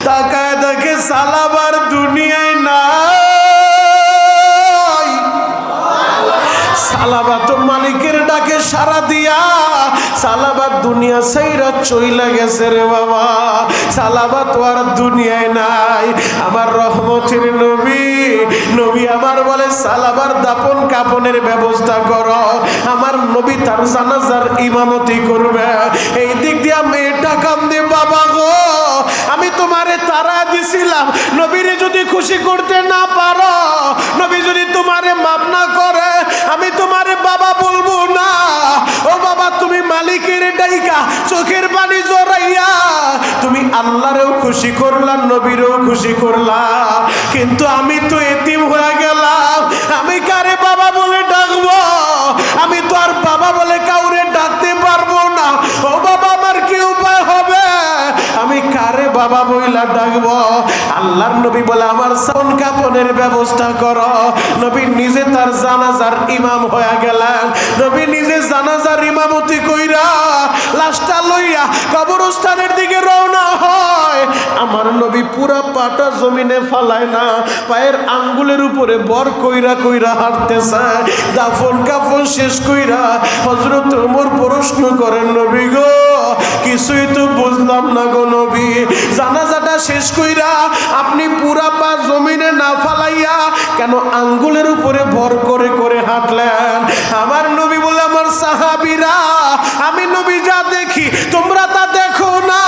তাকায় দেখে সালাবার দুনিয়ায় না। সালাবা তো মালিকের ডাকে সারা দিয়া সালাবা দুনিয়া সাইরা চইলা গেছে রে বাবা। সালাবা তো আর দুনিয়ায় নাই। আমার রহমতের নবী নবী আমার বলে সালাবার দাপন কাপনের ব্যবস্থা করো। আমার নবী তার জানাজার ইমামতি করবে। এই দিক দিয়া মেয়েটা কান্দে, বাবা গো আমি তোমারে তারা দিছিলাম, নবীরে যদি খুশি করতে না পারো, নবী যদি তোমারে মাফ না করে, আমি তোমারে বাবা বলবো না। ও বাবা তুমি মালিকের ডাইকা চোখের পানি জড়াইয়া তুমি আল্লাহরেও খুশি করলা, নবীরেও খুশি করলা, কিন্তু আমি তো এতিম হয়ে গেলাম। আমি কারে বাবা বলে ডাকবো? আমি তো আর বাবা বলে কাউরে ডাকতে পারবো না। ও বাবা আমার কি উপায় হবে? আমি কারে বাবা বইলা ডাকবো? আল্লাহর নবী বলে আমার সাউন কাপনের ব্যবস্থা করো। নবী নিজে তার জানাজার ইমাম হয়ে গেলেন। নবী নিজে জানাজার ইমামতি কইরা লাশটা লইয়া কবরস্থানের দিকে রওনা হয়। আমার নবী পুরা পাটা জমিনে ফালায় না, পায়ের আঙ্গুলের উপরে বর কইরা কইরা হাঁটতেছে। দাফন কাফন শেষ কইরা হযরত ওমর প্রশ্ন করেন, নবী গো কিছুই তো বুঝলাম না গো নবী, জানাজাটা শেষ কইরা আপনি পুরা পা জমিনে না ফালাইয়া কেন আঙ্গুলের উপরে ভর করে করে হাঁটলেন? আমার নবী বলে আমার সাহাবীরা আমি নবী যা দেখি তোমরা তা দেখো না।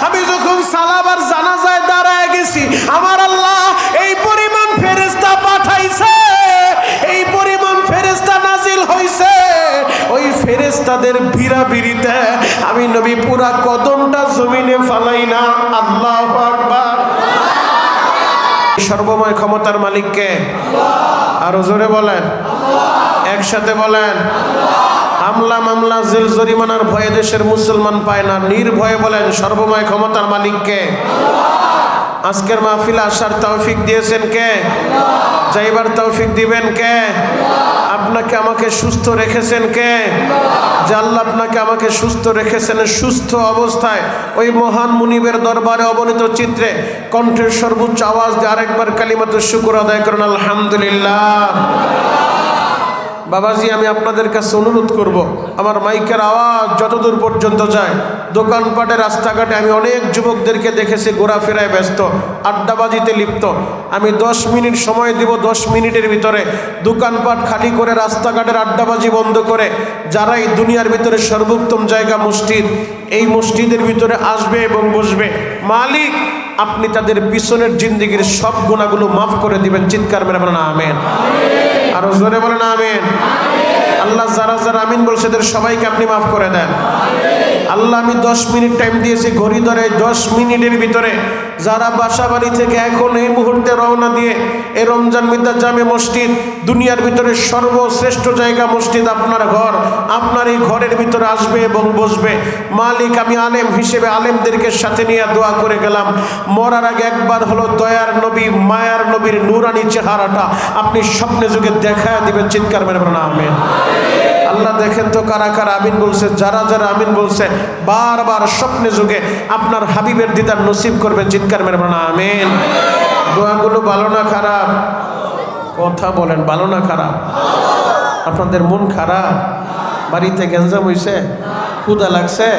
আমি যখন সালাবার জানাজায় দাঁড়ায় গেছি, আমার আল্লাহ এই পরিমাণ ফেরেশতা পাঠাইছে, এই পরিমাণ ফেরেশতা নাজিল হইছে, ওই ফেরেশতাদের ভিড়াভিড়িতে আমি নবী পুরা কদমটা জমিনে ফালাই না। আল্লাহু আকবার। সর্বময় ক্ষমতার মালিককে আরো জোরে বলেন, একসাথে বলেন। হামলা মামলা জেল জরিমানার ভয়ে দেশের মুসলমান পায় না, নির্ভয়ে বলেন সর্বময় ক্ষমতার মালিককে। আজকের মাহফিলে আসার তৌফিক দিয়েছেন কে? যাইবার তৌফিক দিবেন কে? আপনাকে আমাকে সুস্থ রেখেছেন কে? যে আল্লাহ আপনাকে আমাকে সুস্থ রেখেছেন, সুস্থ অবস্থায় ওই মহান মুনিবের দরবারে অবনীত চিত্রে কণ্ঠের সর্বোচ্চ আওয়াজ দিয়ে আরেকবার কালিমাতুশ শুকর আদায় করেন আলহামদুলিল্লাহ। বাবাজি আমি আপনাদের কাছে অনুরোধ করব, আমার মাইকের আওয়াজ যতদূর পর্যন্ত যায়, দোকানপাটে রাস্তাঘাটে আমি অনেক যুবকদেরকে দেখেছি ঘোরাফেরায় ব্যস্ত, আড্ডাবাজিতে লিপ্ত। আমি 10 মিনিট সময় দিব, 10 মিনিটের ভিতরে দোকানপাট খালি করে রাস্তাঘাটের আড্ডাবাজি বন্ধ করে যারা এই দুনিয়ার ভিতরে সর্বোত্তম জায়গা মসজিদ, এই মসজিদের ভিতরে আসবে এবং বসবে, মালিক আপনি তাদের পিছনের জিন্দেগির সব গুনাহগুলো মাফ করে দিবেন। চিৎকার মেরে বলেন আমিন। আরো জোরে বলেন আমিন। আল্লাহ যারা যারা আমিন বলছে এদের সবাইকে আপনি মাফ করে দেন। আল্লাহ আমি 10 মিনিট টাইম দিয়েছি, ঘড়ি ধরে 10 মিনিটের ভিতরে যারা বাসা বাড়ি থেকে এখন এই মুহূর্তে রওনা দিয়ে এই রমজান মিদ্দার জামে মসজিদ, দুনিয়ার ভিতরে সর্বশ্রেষ্ঠ জায়গা মসজিদ আপনার ঘর, আপনার এই ঘরের ভিতরে আসবে এবং বসবে, মালিক আমি আলেম হিসেবে আলেমদেরকে সাথে নিয়ে দোয়া করে গেলাম, মরার আগে একবার হলো দয়ার নবী মায়ার নবীর নূরানি চেহারাটা আপনি স্বপ্নে যুগে দেখায় দিবেন। চিৎকার মেরে বলেন আমিন। আল্লাহ দেখেন তো কারা কারা আমিন বলছে, যারা যারা আমিন বলছে বারবার স্বপ্নে যুগে আপনার হাবিবের দিদার নসিব করবেন। চিৎকার মেরে বলেন আমিন। দোয়াগুলো ভালো না খারাপ? কথা বলেন, ভালো না খারাপ? আপনাদের মন খারাপ? বাড়িতে গ্যাঞ্জাম হইছে? ক্ষুধা লাগছে?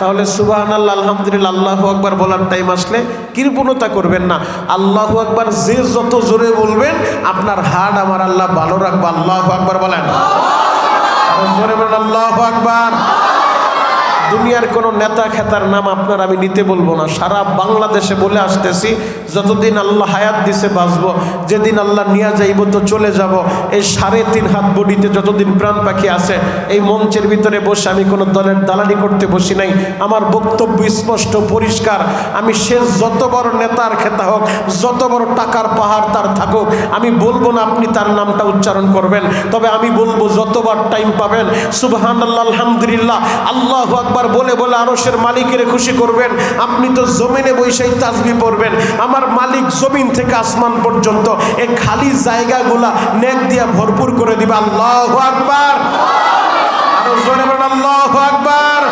তাহলে সুবহানাল্লাহ আলহামদুলিল্লাহ আল্লাহু আকবার বলার টাইম আসলে কৃপণতা করবেন না। আল্লাহু আকবার যে যত জোরে বলবেন আপনার হার্ট আমার আল্লাহ ভালো রাখবে। আল্লাহু আকবার বলেন, জোরে বলেন আল্লাহু আকবার। দুনিয়ার কোনো নেতা খেতার নাম আপনার আমি নিতে বলবো না, সারা বাংলাদেশে বলে আসতেছি যতদিন আল্লাহ হায়াত দিছে বাঁচবো, যেদিন আল্লাহ নিয়ে যাইব তো চলে যাব। এই 3.5 হাত বডিতে যতদিন প্রাণ পাখি আছে, এই মঞ্চের ভিতরে বসে আমি কোনো দলের দালালি করতে বসি নাই। আমার বক্তব্য স্পষ্ট পরিষ্কার, আমি সে যত বড় নেতার খেতা হোক, যত বড় টাকার পাহাড় তার থাকুক, আমি বলবো না আপনি তার নামটা উচ্চারণ করবেন, তবে আমি বলবো যতবার টাইম পাবেন সুবহানাল্লাহ আলহামদুলিল্লাহ আল্লাহু আকবার বলে বলে আরশের মালিকের খুশি করবেন। আপনি তো জমিনে বসেই তাসবিহ পড়বেন, আমার মালিক জমিন থেকে আসমান পর্যন্ত এই খালি জায়গাগুলা নেক দিয়া ভরপুর করে দিবে। আল্লাহু আকবার। আরো জোরে বলেন আল্লাহু আকবার।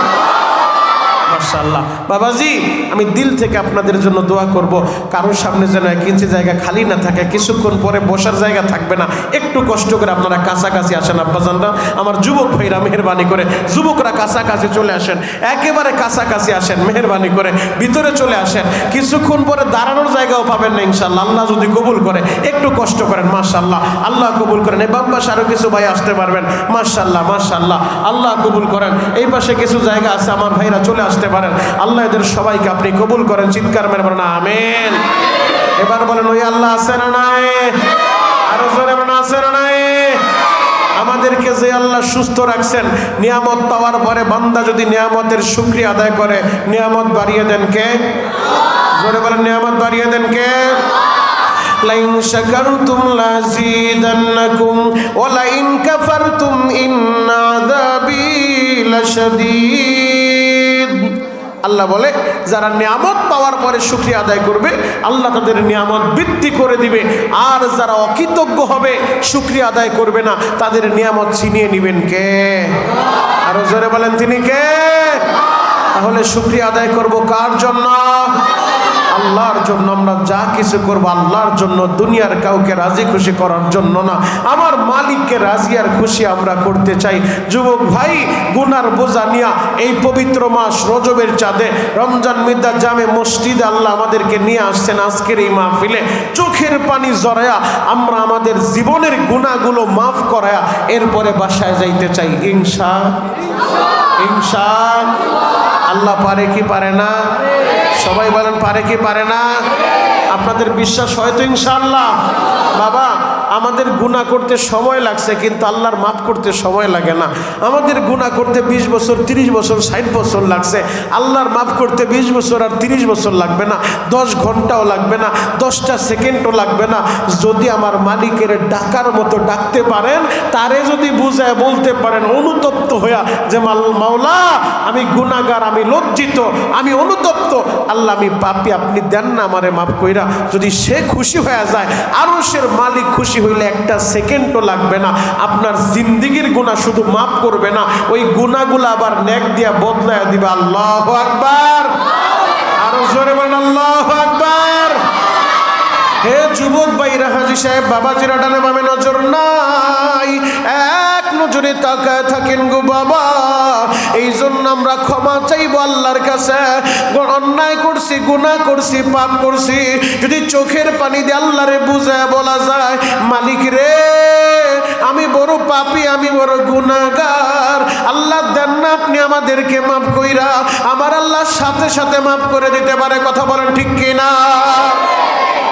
মাশাআল্লাহ। বাবাজি, আমি দিল থেকে আপনাদের জন্য দোয়া করব, কারোর সামনে যেন 1 ইঞ্চি জায়গা খালি না থাকে, কিছুক্ষণ পরে বসার জায়গা থাকবে না, একটু কষ্ট করে আপনারা কাছাকাছি আসেন। আব্বাজানরা, আমার যুবক ভাইরা মেহেরবানি করে, যুবকরা কাছাকাছি চলে আসেন, একেবারে কাছাকাছি আসেন, মেহেরবানি করে ভিতরে চলে আসেন। কিছুক্ষণ পরে দাঁড়ানোর জায়গাও পাবেন না ইনশাআল্লাহ, আল্লাহ যদি কবুল করে। একটু কষ্ট করেন, মাশাআল্লাহ, আল্লাহ কবুল করেন। এই বাম পাশে আরো কিছু ভাই আসতে পারবেন, মাশাআল্লাহ মাশাআল্লাহ, আল্লাহ কবুল করেন। এই পাশে কিছু জায়গা আছে, আমার ভাইরা চলে আসতে পারেন। আল্লাহ এদের সবাইকে আপনি কবুল করেন, চিৎকার মেরে বলেন আমিন। এবার বলেন ওই আল্লাহ আছে না নাই? আরো জোরে বলেন আছে না নাই? আমাদেরকে যে আল্লাহ সুস্থ রাখছেন, নিয়ামত পাওয়ার পরে বান্দা যদি নিয়ামতের শুকরিয়া আদায় করে, নিয়ামত বাড়িয়ে দেন কে? জোরে বলেন নিয়ামত বাড়িয়ে দেন কে? লাইন শাকারতুম লাযীদান্নাকুম ওয়া লাইন কাফারতুম ইন্না আযাবী লাশাদীদ। আল্লাহ বলে, যারা নিয়ামত পাওয়ার পরে শুকরিয়া আদায় করবে, আল্লাহ তাদের নিয়ামত বৃদ্ধি করে দিবে। আর যারা অকৃতজ্ঞ হবে, শুকরিয়া আদায় করবে না, তাদের নিয়ামত ছিনিয়ে নেবেন কে? আরো জোরে বলেন তিনি কে? তাহলে শুকরিয়া আদায় করব কার জন্য? আল্লাহর জন্য। আমরা যা কিছু করবো আল্লাহর জন্য, দুনিয়ার কাউকে রাজি খুশি করার জন্য না, আমার মালিককে রাজি আর খুশি আমরা করতে চাই। যুবক ভাই, গুনার বোঝা নিয়া এই পবিত্র মাস রজবের চাঁদে রমজান মিদ্দা জামে মসজিদে আল্লাহ আমাদেরকে নিয়ে আসছেন আজকের এই মাহফিলে। চোখের পানি জড়ায়া আমরা আমাদের জীবনের গুনাহগুলো মাফ করায়া এরপরে বাসায় যাইতে চাই ইনশাআল্লাহ। আল্লাহ পারে কি পারে না? সবাই বলেন পারে কি পারে না? আপনাদের বিশ্বাস হয়তো ইনশাআল্লাহ। বাবা, আমাদের গুনাহ করতে সময় লাগছে, কিন্তু আল্লাহর মাফ করতে সময় লাগে না। আমাদের গুনাহ করতে 20 বছর, 30 বছর, 60 বছর লাগছে, আল্লাহর মাফ করতে 20 বছর আর 30 বছর লাগবে না, 10 ঘন্টাও লাগবে না, 10টা সেকেন্ডও লাগবে না। যদি আমার মালিকের ডাকার মতো ডাকতে পারেন, তারে যদি বুঝায় বলতে পারেন অনুতপ্ত হইয়া যে মাওলা আমি গুনাহগার, আমি লজ্জিত, আমি অনুতপ্ত, আল্লাহ আমি পাপী, আপনি দেন না আমারে মাফ কইরা, যদি সে খুশি হয়ে যায়, আরশের মালিক খুশি হইলে 1টা সেকেন্ডও লাগবে না। আপনার জিন্দেগীর গুনাহ শুধু মাফ করবে না, ওই গুনাহগুলো আবার নেক দিয়া বদলায়া দিবে। আল্লাহু আকবার। আরো জোরে বলেন আল্লাহু আকবার। হে যুবক ভাইরা, হাজী সাহেব, বাবাজিরা, ডানে বামে নজর নাই, এক নজরে তাকায় থাকেন গো বাবা। এই জন্য আমরা ক্ষমা চাইবো আল্লাহর কাছে। অন্যায় করছি, গুনাহ করছি, পাপ করছি, যদি চোখের পানি দিয়ে আল্লাহরে বুঝায় বলা যায়, মালিক রে আমি বড় পাপী, আমি বড় গুনাহগার, আল্লাহ দেন না আপনি আমাদেরকে মাফ কইরা, আমার আল্লাহ সাথে সাথে মাফ করে দিতে পারে। কথা বলেন ঠিক কিনা?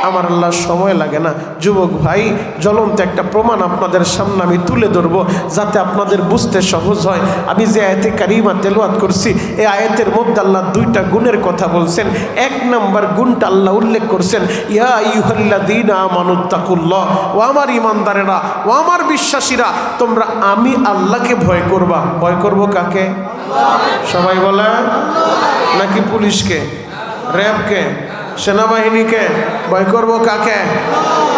আমার আল্লাহ সময় লাগে না। যুবক ভাই, জ্বলন্ত একটা প্রমাণ আপনাদের সামনে আমি তুলে ধরবো, যাতে আপনাদের বুঝতে সহজ হয়। আমি যে আয়াতে কারিমা তেলাওয়াত করছি, এই আয়াতের মধ্যে আল্লাহ 2টা গুণের কথা বলছেন। 1 নম্বর গুণটা আল্লাহ উল্লেখ করছেন, ইয়া আইয়ুহাল্লাযীনা আমানুত্তাকুল্লাহ, ও আমার ইমানদারেরা, ও আমার বিশ্বাসীরা, তোমরা আমি আল্লাহকে ভয় করবা। ভয় করবো কাকে? সবাই বলে, নাকি পুলিশকে, র্যাবকে, সেনাবাহিনীকে? ভয় করবো কাকে?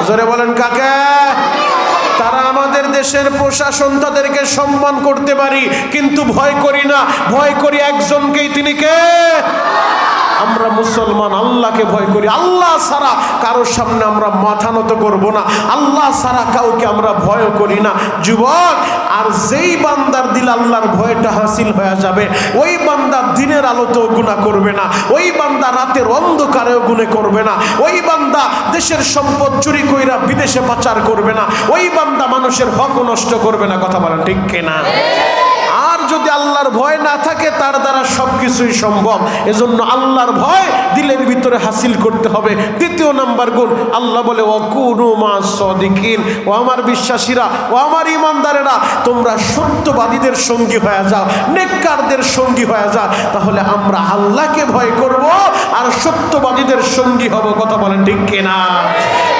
জোরে বলেন কাকে? তারা আমাদের দেশের প্রশাসন, তাদেরকে সম্মান করতে পারি, কিন্তু ভয় করি না। ভয় করি একজনকেই, তিনি কে? আমরা মুসলমান, আল্লাহকে ভয় করি। আল্লাহ ছাড়া কারোর সামনে আমরা মাথা নত করবো না, আল্লাহ ছাড়া কাউকে আমরা ভয় করি না। যুবক, আর যেই বান্দার দিল আল্লাহর ভয়টা হাসিল হয়ে যাবে, ওই বান্দা দিনের আলোতেও গুনাহ করবে না, ওই বান্দা রাতের অন্ধকারেও গুনাহ করবে না, ওই বান্দা দেশের সম্পদ চুরি কইরা বিদেশে পাচার করবে না, ওই বান্দা মানুষের হক নষ্ট করবে না। কথা বলেন ঠিক কিনা? আর যদি আল্লাহর ভয় না থাকে, তার দ্বারা সবকিছুই সম্ভব। এজন্য আল্লাহর ভয় দিলের ভিতরে হাসিল করতে হবে। 2 নম্বর গুণ, আল্লাহ বলে ওয়াকুনু মা'আস সাদিকিন, ও আমার বিশ্বাসীরা, ও আমার ইমানদারেরা, তোমরা সত্যবাদীদের সঙ্গী হয়ে যাও, নেককারদের সঙ্গী হয়ে যাও। তাহলে আমরা আল্লাহকে ভয় করব আর সত্যবাদীদের সঙ্গী হব। কথা বলেন ঠিক কিনা?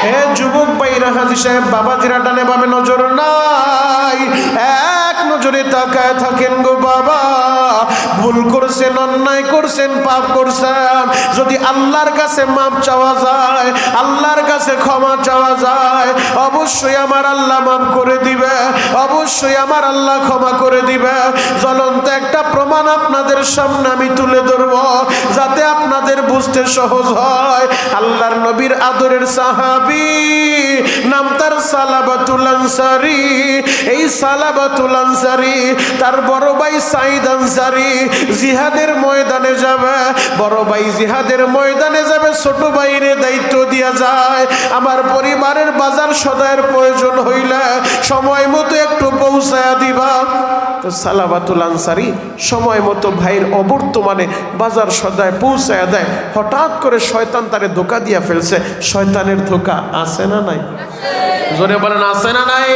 হে যুবক ভাইরা, হাজী সাহেব, বাবাজিরা, ডানে বামে নজর নাই, এক নজর নজরে তাকায় থাকেন গো বাবা। ভুল করছেন, অন্যায় করছেন, পাপ করছেন, যদি আল্লাহর কাছে মাপ চাওয়া যায়, আল্লাহর কাছে ক্ষমা চাওয়া যায়, অবশ্যই আমার আল্লাহ মাফ করে দিবে, অবশ্যই আমার আল্লাহ ক্ষমা করে দিবে। জ্বলন্ত একটা প্রমাণ আপনাদের সামনে আমি তুলে ধরব, যাতে আপনাদের বুঝতে সহজ হয়। আল্লাহর নবীর আদরের সাহাবী, নাম তার সালাবাতুল আনসারী। এই সালাবাতুল আনসারী তার বড় ভাই সাঈদ আনসারী জিহাদের ময়দানে যাবে। বড় ভাই জিহাদের ময়দানে যাবে, ছোট ভাইরে দায়িত্ব দিয়া যায়, আমার পরিবারের বাজার সদায়ের প্রয়োজন হইলে সময় মতো একটু পৌঁছায়া দিবা। তো সালাবাতুল আনসারী সময় মতো ভাইয়ের অবর্তমানে বাজার সদায় পৌঁছায়া দেয়। হঠাৎ করে শয়তান তারে ধোঁকা দিয়া ফেলছে। শয়তানের ধোঁকা আছে না নাই? জোরে বলেন আছে না নাই?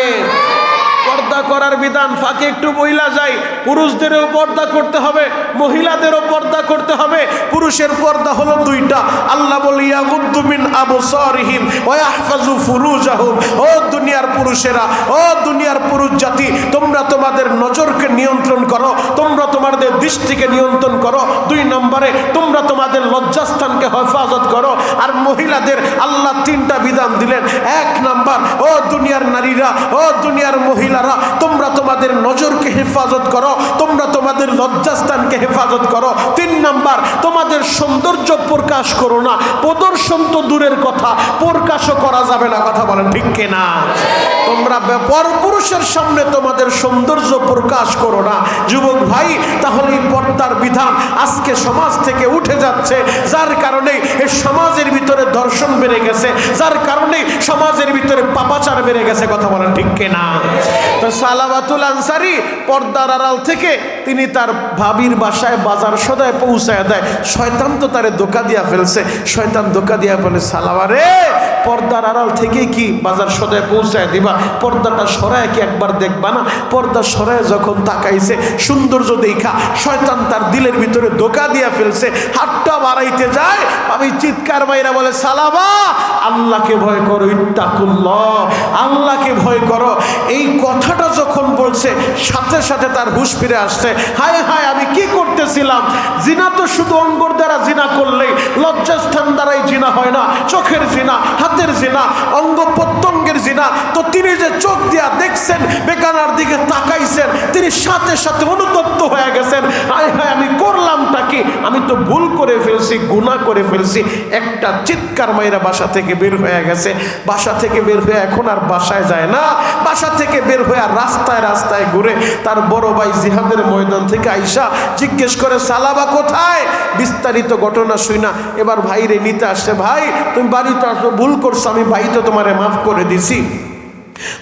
পর্দা করার বিধান ফাঁকে একটু বইলা যায়, পুরুষদেরও পর্দা করতে হবে, মহিলাদেরও পর্দা করতে হবে। পুরুষের পর্দা হলো দুইটা। আল্লাহ বলে ইয়াগুদ্দু মিন আবসারিহিম ওয়া ইয়াহফাজু ফুরুজাহুম। ও দুনিয়ার পুরুষেরা, ও দুনিয়ার পুরুষ জাতি, তোমরা তোমাদের নজরকে নিয়ন্ত্রণ করো, তোমরা তোমাদের দৃষ্টিকে নিয়ন্ত্রণ করো। দুই নম্বরে তোমরা তোমাদের লজ্জাস্থানকে হেফাজত করো। আর মহিলাদের আল্লাহ তিনটা বিধান দিলেন। এক নাম্বার, ও দুনিয়ার নারীরা, ও দুনিয়ার মহিলা, তোমরা তোমাদের নজরকে হেফাজত করো, তোমরা তোমাদের লজ্জাস্থানকে হেফাজত করো। তিন নাম্বার, তোমাদের সৌন্দর্য প্রকাশ করো না। প্রদর্শন তো দূরের কথা, প্রকাশও করা যাবে না। কথা বলেন ঠিক কিনা? তোমরা পরপুরুষের সামনে তোমাদের সৌন্দর্য প্রকাশ করো না। যুবক ভাই, তাহলে এই পর্দার বিধান আজকে সমাজ থেকে উঠে যাচ্ছে, যার কারণে এই সমাজের ভিতরে ধর্ষণ বেড়ে গেছে, যার কারণে সমাজের ভিতরে পাপাচার বেড়ে গেছে। কথা বলেন ঠিক কিনা? তো সালাবাতুল আনসারী পর্দার আড়াল থেকে তিনি তার ভাবির বাসায় বাজার সদায় পৌঁছায় দেয়। শয়তান তো তারে ধোঁকা দিয়া ফেলছে। শয়তান ধোঁকা দিয়া বলে, সালাবা রে, পর্দার আড়াল থেকে কি বাজার সদায় পৌঁছায় দিবা? পর্দাটা সরায় কি একবার দেখবা না? পর্দা সরায় যখন তাকাইছে, সৌন্দর্য দেখা শয়তান তার দিলের ভিতরে ধোঁকা দিয়া ফেলছে। হাতটা বাড়াইতে যায়, আমি চিৎকার মাইরা বলে, সালাবা, আল্লাহকে ভয় করো, ইত্তাকুল্লাহ, আল্লাহকে ভয় করো। এই কথাটা যখন বলছে, সাথে সাথে তার হুঁশ ফিরে আসছে। হায় হায়, আমি কি করতেছিলাম? জিনা তো শুধু অঙ্গর দ্বারা জিনা করলেই, লজ্জাস্থান দ্বারাই জিনা হয় না। চোখের জিনা, হাতের জিনা, অঙ্গ প্রত্যঙ্গের জিনা। তো তিনি যে চোখ দিয়া দেখছেন, বেগানার দিকে তাকাইছেন, তিনি সাথে সাথে অনুতপ্ত হয়ে গেছেন। হায় হায়, আমি করলামটা কি? আমি তো ভুল করে ফেলছি, গুনাহ করে ফেলছি। একটা চিৎকার মাইরা বাসা থেকে বের হয়ে গেছে। বাসা থেকে বের হয়ে এখন আর বাসায় যায় না, বাসা থেকে বের হয়ে রাস্তায় রাস্তায় ঘুরে। তার বড় ভাই জিহাদের ময়দান থেকে আইসা জিজ্ঞেস করে, সালাবা কোথায়? বিস্তারিত ঘটনা শুই না এবার ভাইরে নিতে আসছে। ভাই, তুমি বাড়িতে আসো, ভুল করছো, আমি ভাই তো তোমারে মাফ করে দিছি।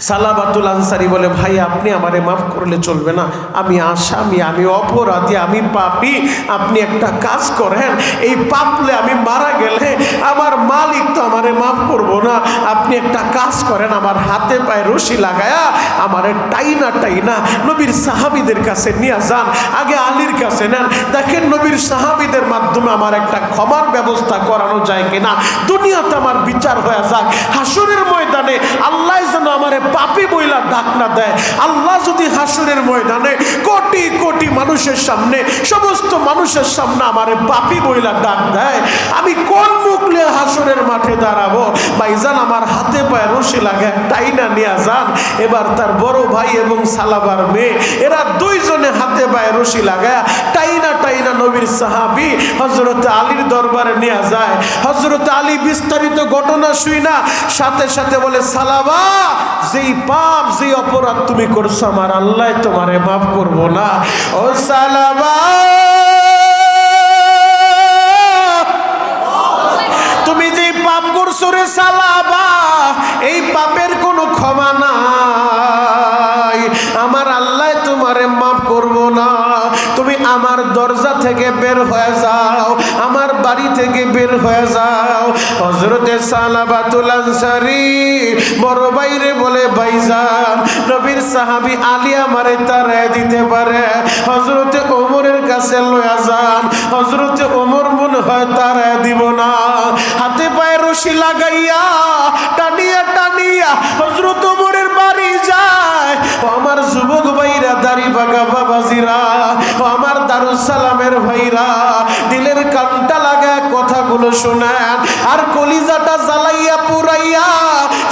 সালাবাতুল আনসারী বলে, ভাই আপনি আমারে মাফ করলে চলবে না, আমি আসামি, আমি অপরাধী, আমি পাপী। আপনি একটা কাজ করেন, এই পাপলে আমি মারা গেলে আমার মালিক তো আমারে মাফ করবো না। আপনি একটা কাজ করেন, আমার হাতে পায়ে রশি লাগায়া আমারে টাইনা টাইনা নবীর সাহাবীদের কাছে নিয়ে যান। আগে আলীর কাছে নেন, দেখেন নবীর সাহাবীদের মাধ্যমে আমার একটা ক্ষমার ব্যবস্থা করানো যায় কিনা। দুনিয়াতে আমার বিচার হয়ে যাক, হাসরের ময়দানে আল্লাহ যেন আমারে পাপী বইলা ডাক না দেয়। আল্লাহ যদি হাসরের ময়দানে কোটি কোটি মানুষের সামনে, সমস্ত মানুষের সামনে আমারে পাপী বইলা ডাক দেয়, আমি কোন মুখ নিয়ে হাসরের মাঠে দাঁড়াবো? ভাইজান, আমার হাতে পায়ে রশি লাগায় টাইনা নিয়ে যান। এবার তার বড় ভাই এবং সালাবার মেয়ে, এরা দুইজনে হাতে পায়ে রশি লাগায় টাইনা টাইনা নবীর সাহাবী হযরত আলীর দরবারে নিয়ে যায়। হযরত আলী বিস্তারিত ঘটনা শুই না সাথে সাথে বলে, সালাবা, যেই পাপ, যেই অপরাধ তুমি করছো, আমার আল্লাহ তোমারে মাফ করবো না। ও সালাবা, তুমি যেই পাপ করছো রে সালাবা, এই পাপের কোনো ক্ষমা নাই, আমার আল্লাহ তোমারে মাফ করবো না। তুমি আমার দরজা থেকে বের হয়ে যাও, আমার বাড়ি থেকে বের হয়ে যাও। হযরতে সালাবাতুল আনসারী বড় ভাইরে বলে, ভাইজান, নবীর সাহাবী আলী আমারে তাড়ায় দিতে পারে, হযরতে ওমরের কাছে লয়া যান। হযরতে ওমর মনে হয় তাড়ায় দিব না। হাতে পায়ে রশি লাগাইয়া টানিয়া টানিয়া হযরত ওমরের বাড়ি যায়। আমার যুবক ভাইরা, দাড়ি বাগা বাবাজিরা, ও আমার দারুস সালামের ভাইরা, দিলের কানটা লাগায় কথাগুলো শোনেন, আর কলিজাটা জ্বালাইয়া পুরাইয়া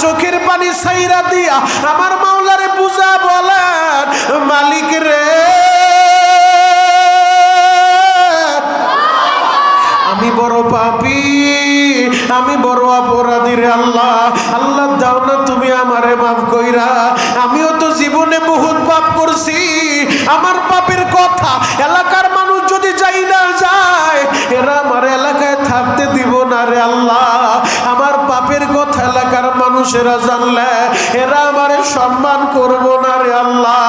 চোখের পানি ছাইরা দিয়া আমার মাওলারে বুঝা বলেন, মালিক রে আমি বড় পাপী, আমি বড় অপরাধী রে আল্লাহ। আল্লাহ দাও না তুমি আমারে মাফ কইরা, আমিও তো জীবনে বহুত পাপ করছি। আমার পাপের কথা এলাকার মানুষ যদি যাই না যায়, এরা আমার এলাকায় থাকতে দিব না রে আল্লাহ। আমার পাপের কথা এলাকার মানুষেরা জানলে এরা আমারে সম্মান করবো না রে আল্লাহ।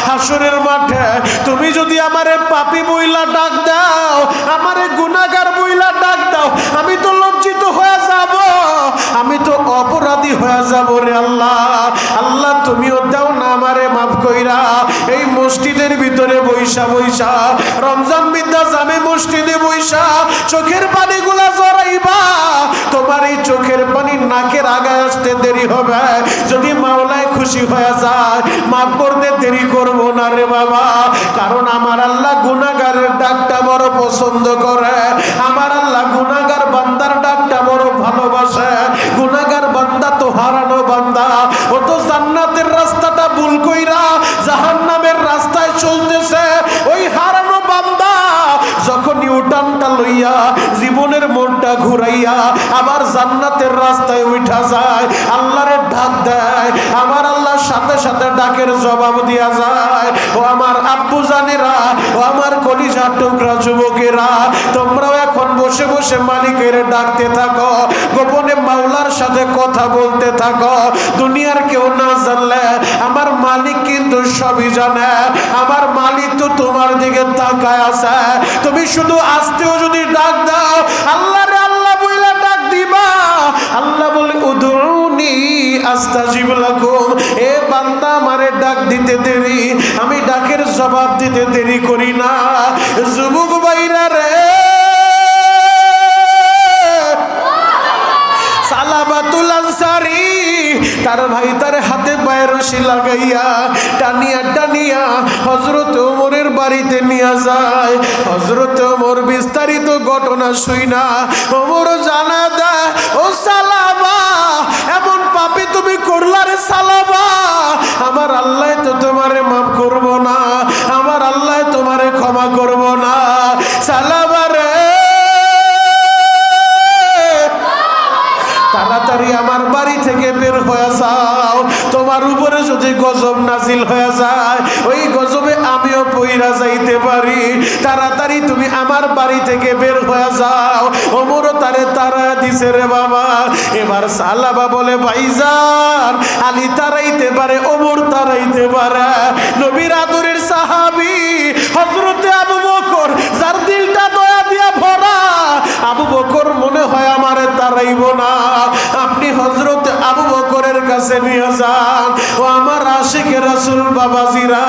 হাসরের মাঠে তুমি যদি আমারে পাপী বইলা ডাক দাও, আমারে গুনাহগার বইলা ডাক দাও, আমি তো লজ্জিত হয়ে যাব, আমি তো অপরাধী হয়ে যাব রে আল্লাহ। আল্লাহ তুমিও দাও না আমারে মাফ কইরা। এই মসজিদের ভিতরে বইসা বইসা, রমজান বিদ্যা জামে মসজিদে বইসা চোখের পানিগুলা জড়াইবা, তোমার এই চোখের পানি নাকের আগায় আসতে দেরি হবে। যদি মাওলায় খুশি হয়ে যায়, মাফ করতে দেরি করবো না রে বাবা। কারণ আমার আল্লাহ গুনাহগারের ডাকটা বড় পছন্দ করে, আমার আল্লাহ গুনাহগার বান্দার ডাকটা বড় ভালোবাসে। গুনাহগার বান্দা তো হারানো বান্দা, ও তো জান্নাতের রাস্তাটা ভুল কইরা জাহান্নামের রাস্তায় চলতেছে। ওই হারানো বান্দা যখন ইউটার্নটা লইয়া জীবনের মনটা ঘুরাইয়া আবার জান্নাতের রাস্তায় উঠা যায়, আল্লাহরে ডাক দেয়, আমার আল্লাহ সাথে সাথে ডাকের জবাব দিয়া যায়। ও আমার আব্বু জানেরা, ও আমার কলিজা টুকরা যুবকেরা, তোমরাও এখন বসে বসে মালিকের ডাকতে থাকো, গোপনে মাওলার সাথে কথা বলতে থাকো। দুনিয়ার কেউ না জানলে আমার মালিক কিন্তু সবই জানে। আমার মালিক তো তোমার দিকে তাকায় আছে, তুমি শুধু আস্তেও যদি ডাক দাও, আল্লাহ রে আল্লাহ বইলা ডাক দিবা। আল্লাহ বলে উদউনি আস্তাজিব লাকুম, এ বান্দা আমারে ডাক দিতে দেরি, আমি ডাকের জবাব দিতে দেরি করি না। যুবক ভাইরা রে, সালাবাতুল আনসারী তার ভাই তার হাতে পায়ে রশি লাগাইয়া টানিয়া টানিয়া হযরত ওমরের বাড়িতে নিয়ে যায়। হযরত ওমর বিস্তারিত ঘটনা শুইনা ওমর জানা দেয়, ও সালাবা, এমন পাপী তুমি করলা রে সালাবা, আমার আল্লাহ তো তোমারে মাফ করব না, আমার আল্লাহ তোমারে ক্ষমা করব না। সালাবা রে, তাড়াতাড়ি আমার বাড়ি থেকে বের হয়ে যাও, তোমার উপরে যদি গজব নাজিল হয়ে যায়, ওই গজবে আমিও পইরা যাইতে পারি। তাড়াতাড়ি তুমি আমার বাড়ি থেকে বের হয়ে যাও। ওমরও তারে তারা দিছে রে বাবা। এবার সালাবা বলে, ভাইজান, আলী তারাইতে পারে, ওমর তারাইতে পারে, নবীর আদরের সাহাবী হযরতে আবু বকর, যার দিলটা দয়া দিয়া ভরা, আবু বকর মনে হয় আমারে তারাইব না, আপনি হযরত আবু বকরের কাছে নিয়ে যান। ও আমার আশিকে রাসূল বাবাজিরা,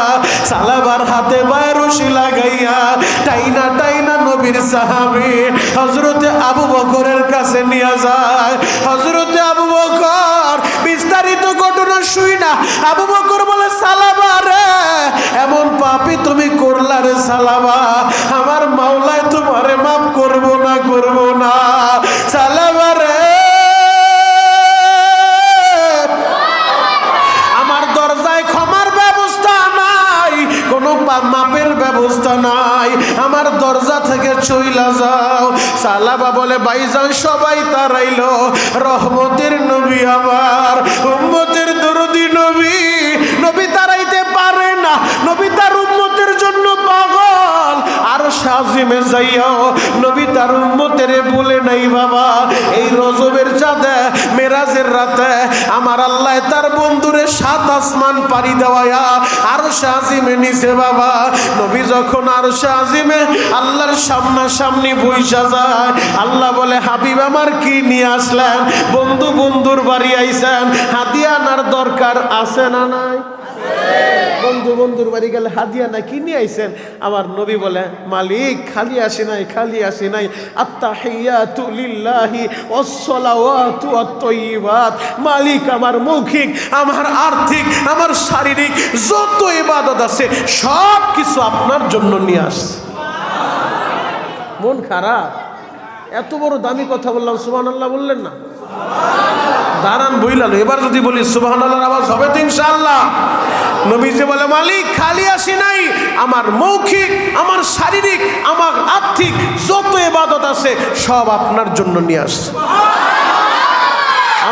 সালাবার হাতে পায়ে রশি লাগাইয়া টাইনা টাইনা নবীর সাহাবী হযরত আবু বকরের কাছে নিয়ে যায়। হযরত আবু বকর বিস্তারিত ঘটনা শুইনা আবু বকর বলে, সালাবা রে, এমন পাপী তুমি করলা রে সালাবা, আমার মাওলায় তোমারে মাফ করব না, করব না। সালাবা রে, আমার দরজায় ক্ষমার ব্যবস্থা নাই, কোনো মাপের ব্যবস্থা নাই, আমার দরজা থেকে চইলা যাও। সালাবা বলে, ভাইজান, সবাই তারাইলো, রহমতের নবী আমার উম্মতের দরদি নবী, নবী তারাইতে পারে না, নবী তার উম্মতের জন্য পাগল। আর শাজিমে যাইও নবী তার উম্মতের বলে নাই, বাবা, এই রজবের চাঁদে মেরাজের রাতে আমার আল্লাহ তার বন্ধুরে 7 আসমান পাড়ি দেওয়া আর শাজিমে নিছে। বাবা, নবী যখন আর শাজিমে আল্লাহর সামনাসামনি বইসা যায়, আল্লাহ বলে, হাবিব আমার কি নিয়ে আসলেন? বন্ধু বন্ধুর বাড়ি আইছেন, হাদিয়া আনার দরকার আছে না নাই? বন্ধু বন্ধুর বাড়ি গেলে হাদিয়া না কি নিয়ে আইছেন? আমার নবী বলে, মালিক খালি আসি নাই, খালি আসি নাই, আত্তাহিয়াতু লিল্লাহি ওয়াসসালাওয়াতু ওয়াত-তাইয়্যিবাত। মালিক আমার মৌখিক, আমার আর্থিক, আমার শারীরিক যত ইবাদত আছে সব কিছু আপনার জন্য নিয়ে আসছে। মন খারাপ? এত বড় দামি কথা বললাম, সুবহানাল্লাহ বললেন না? দাঁড়ান বইলালো, এবার যদি বলি সুবহানাল্লাহর আওয়াজ হবে তো ইনশাআল্লাহ। নবীজি বলে, মালিক খালি আসি নাই, আমার মৌখিক, আমার শারীরিক, আমার আর্থিক যত ইবাদত আছে সব আপনার জন্য নিয়ে আসছে।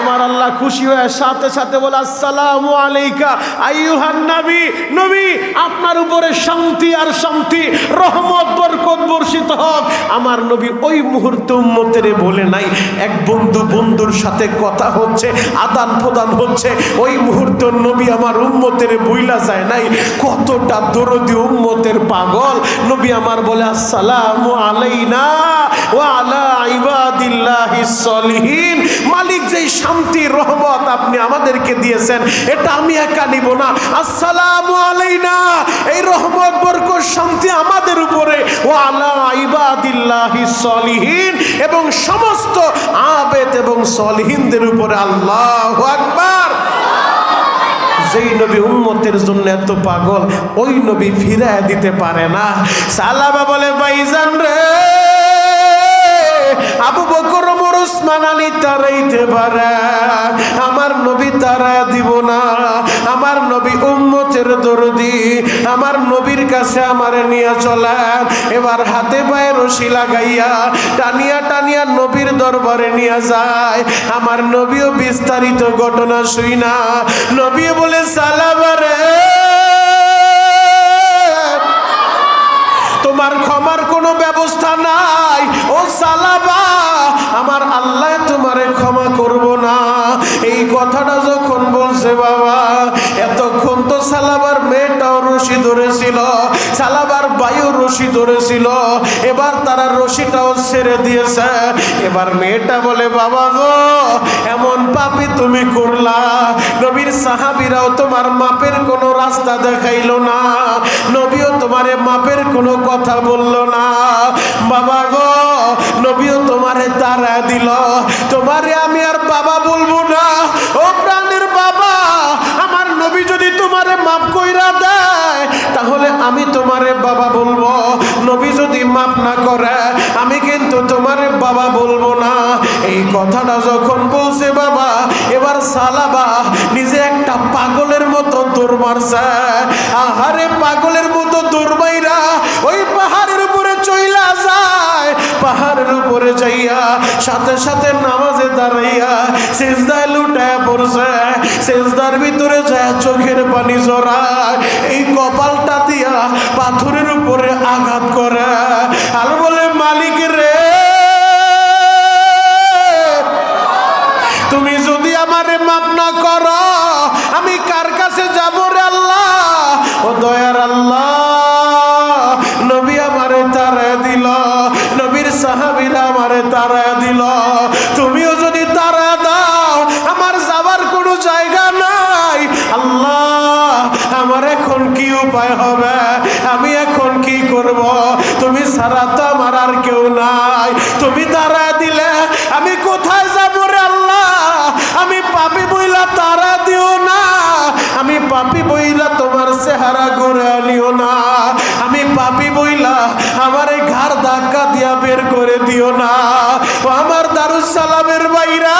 আমার আল্লাহ খুশি হয়ে সাথে সাথে বলে, আসসালামু আলাইকা আইয়ুহান নবী। নবী আপনার উপরে শান্তি আর শান্তি, রহমত বরকত বর্ষিত হোক। আমার নবী ওই মুহূর্তে উম্মতের বলে নাই, এক বন্ধু বন্ধুর সাথে কথা হচ্ছে, আদান প্রদান হচ্ছে, ওই মুহূর্তে নবী আমার উম্মতের বইলা যায় নাই। কতটা দরদি উম্মতের পাগল। নবী আমার বলে, আসসালামু আলাইনা ওয়া আলা ইবাদিল্লাহিস সলিহিন। মালিক যেই শান্তি রহমত আপনি আমাদেরকে দিয়েছেন, এটা আমি একা নিব না। আসসালামু আলাইনা, এই রহমত বরকত শান্তি আমাদের উপরে, ওয়া আলা ইবাদিল্লাহিস সলিহিন, এবং সমস্ত আবেদ এবং সলিহিনদের উপরে। আল্লাহু আকবার। যেই নবী উম্মতের জন্য এত পাগল, ওই নবী ফিরায় দিতে পারে না। সালাবা বলে, ভাইজান রে, আবু বকর ওমর ওসমান আলী তারাইতে পারে, আমার নবী তারা দিব না। আমার নবী উম্মতের দরদি, আমার নবীর কাছে আমারে নিয়ে চলেন। এবার হাতে পায়ে রশি লাগাইয়া টানিয়া টানিয়া নবীর দরবারে নিয়ে যায়। আমার নবীও বিস্তারিত ঘটনা শুইনা নবী বলে, সালাবা রে, তোমার ক্ষমার কোনো ব্যবস্থা নাই। ও সালাবা, আমার আল্লাহ তোমারে ক্ষমা করব না। এই কথাটা যখন বলছে, বাবা এতক্ষণ তো সালাবার মেয়েটাও রশি ধরেছিল, সালাবার ভাইও রশি ধরেছিল, এবার তারা রশিটাও ছেড়ে দিয়েছে। এবার মেয়েটা বলে, বাবা গো, এমন পাপী তুমি করলা, নবীর সাহাবীরাও তোমার মাপের কোনো রাস্তা দেখাইলো না, নবীও তোমারে মাপের কোনো কথা বললো না। বাবা গো, নবীও তোমারে তারা দিল, তোমারে আমি আর বাবা বলবো না। ও প্রাণের বাবা, আমার নবী যদি তোমারে মাফ কইরা দেয়, তাহলে আমি তোমারে বাবা বলবো। নবী যদি মাফ না করে, আমি কিন্তু তোমারে বাবা বলবো না। এই কথাটা যখন বলছে বাবা, এবার সালাবা নিজে একটা পাগলের মতো দৌড় মারছে। আহারে, পাগলের মতো দৌড় মাইরা ওই পাহাড়ের উপরে চইলা যায়। পাহাড়ের উপরে যাইয়া সাথে সাথে নামাজে দাঁড়াইয়া সিজদায় লুটায় পড়ছে। সিজদার ভিতরে যায় চোখের পানি জড়ায়, এই কপালটা দিয়া পাথরের উপরে আঘাত করে আর বলে, মালিক রে, তুমি যদি আমারে মাফ না করো, আমি কার কাছে যাব রে আল্লাহ? ও দয়ার আল্লাহ, নবী আমারে তারা দিল, নবীর সাহাবীরা আমারে তারা দিল, তুমিও যদি তারা দাও, আমার যাবার কোনো জায়গা নাই। আল্লাহ, আমার এখন কি উপায় হবে? আমি এখন কি করব? তুমি ছাড়া তো আমার আর কেউ নাই। তুমি তারা দিলে আমি কোথায় যাব রে আল্লাহ? আমি পাপী বইলা তারা দিও না, আমি পাপী বইলা তোমার চেহারা ঘুরে আনিও না, আমি পাপী বইলা আমার এই ঘাড় ধাক্কা দিয়া বের করে দিও না। ও আমার দারুস সালামের বাইরা,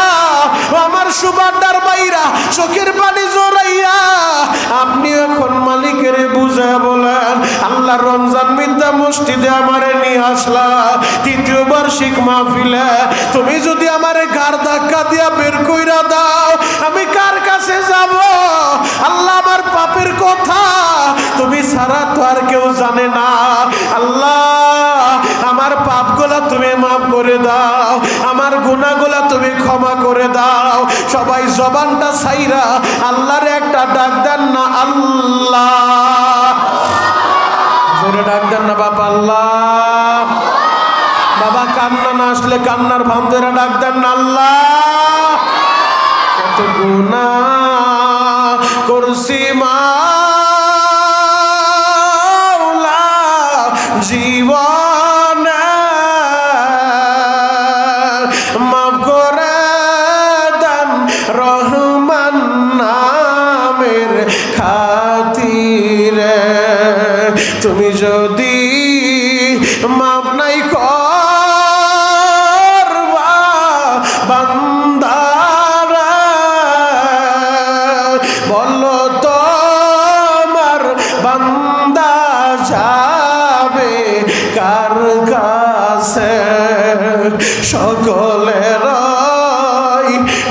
ও আমার সুবাদার বাইরা, চোখের পানি জড়াইয়া আপনি এখন মালিকের বুঝায় বলেন, আল্লাহ রমজান মিদ্যা মসজিদে আমারে নিয়ে আসলা, তৃতীয় বার্ষিক মাহফিলে তুমি যদি আমারে ঘাড় ধাক্কা দিয়া বের কইরা দাও, আমি কার কাছে যাব? আল্লাহ, আমার পাপের কথা তুমি ছাড়া তো আর কেউ জানে না। আল্লাহ, আমার পাপগুলা তুমি মাফ করে দাও, আমার গুনাহগুলা তুমি ক্ষমা করে দাও। সবাই জবানটা ছাইরা আল্লাহর একটা ডাক দেন না, আল্লাহ। জোরে ডাক দেন না বাবা, আল্লাহ। বাবা, কান্না না আসলে কান্নার ভান্দেরা ডাক দেন না, আল্লাহ। কত গুনাহ করছি মা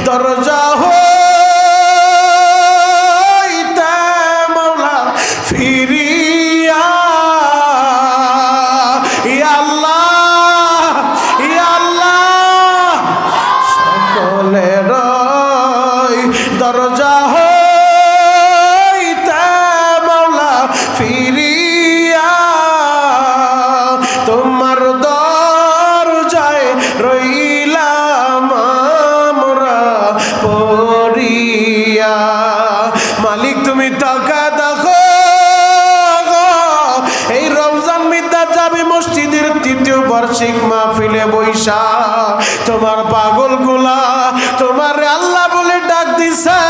দরজা হইতে মাওলা ফিরিয়া ইয়া আল্লাহ ইয়া আল্লাহ সকলের দরজা হইতে মাওলা ফিরিয়া তোমার দরজায় রইলাম আমরা পড়িয়া। মালিক তুমি টাকা দেখো এই রমজান মিদ্যা যাবে মসজিদের তৃতীয় বার্ষিক মাহফিলে বৈশা তোমার পাগল গুলা তোমার আল্লাহ বলে ডাক দিছে।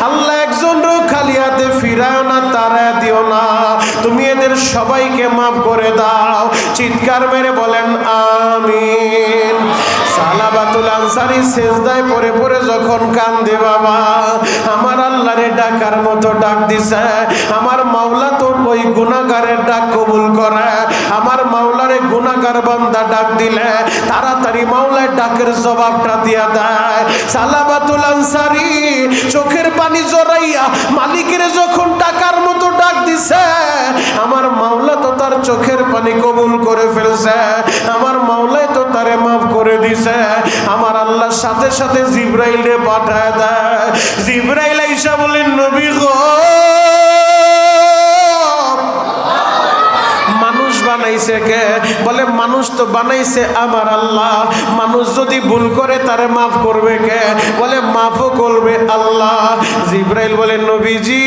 আল্লাহ একজন খালি হাতে ফিরাও না, তারা দিও না, তুমি এদের সবাইকে মাফ করে দাও। চিৎকার মেরে বলেন আমিন। সালাবাতুল আনসারী সেজদায় পড়ে পড়ে যখন কান্দে বাবা, আমার আল্লাহরে ডাকার মতো ডাক দিছে। আমার মাওলা তো ওই গুনাহগারের ডাক কবুল করে। আমার মাওলারে গুনাহগার বান্দা ডাক দিলে তাড়াতাড়ি মাওলার ডাকের জবাবটা দিয়া দেয়। সালাবাতুল আনসারী চোখের পানি জড়াইয়া মালিকের যখন ডাকার মতো ডাক দিছে, আমার মাওলা তো তার চোখের পানি কবুল করে ফেলছে। আমার মাওলাই তো তারে মাফ করে দিছে। আমার আল্লাহ সাথে সাথে জিবরাইলে পাঠায় দেয়। জিবরাইল আইসা বলেন নবী গো, মানুষ বানাইছে কে? বলে মানুষ তো বানাইছে আমার আল্লাহ। মানুষ যদি ভুল করে তারে মাফ করবে কে? বলে মাফও করবে আল্লাহ। জিবরাইল বলে নবীজি,